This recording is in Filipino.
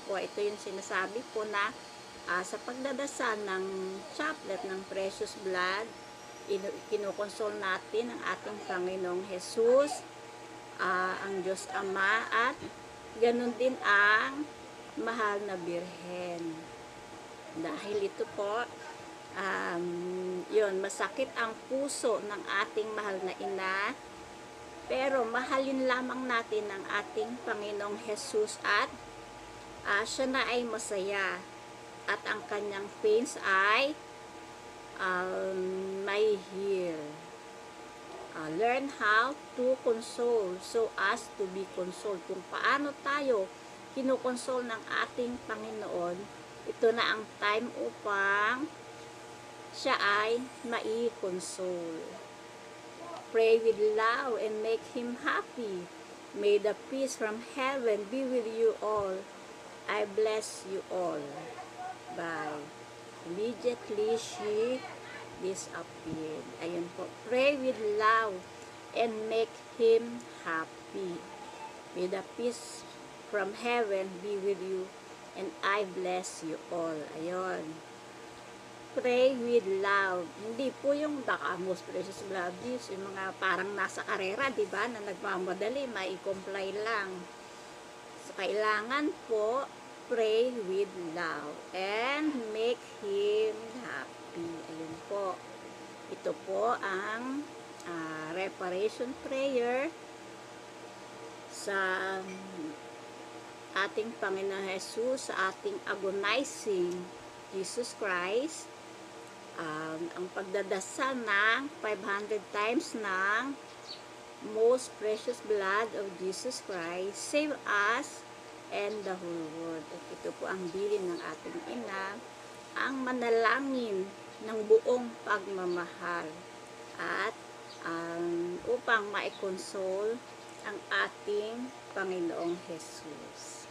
po, ito yung sinasabi po na sa pagdadasal ng chaplet ng precious blood, kinukonsol natin ang ating Panginoong Jesus, ang Diyos Ama, at ganun din ang mahal na Birhen. Dahil ito po, yun, masakit ang puso ng ating mahal na ina, pero mahalin lamang natin ang ating Panginoong Jesus at siya na ay masaya at ang kanyang pains ay may heal. Learn how to console so as to be consoled. Kung paano tayo kinukonsol ng ating Panginoon, ito na ang time upang siya ay mai-console. Pray with love and make him happy. May the peace from heaven be with you all. I bless you all. Bye. Immediately she disappeared. Ayun po. Pray with love and make him happy. May the peace from heaven be with you and I bless you all. Ayun. Pray with love. Hindi po yung baka most precious blood, yung mga parang nasa karera, di ba, na nagmamadali, mai-comply lang. So, kailangan po, pray with love and make him happy. Ayun po. Ito po ang reparation prayer sa ating Panginoon Jesus, sa ating agonizing Jesus Christ. Ang pagdadasal ng 500 times ng most precious blood of Jesus Christ, save us and the whole world. At ito po ang bilin ng ating ina, ang manalangin ng buong pagmamahal at upang maikonsol ang ating Panginoong Jesus.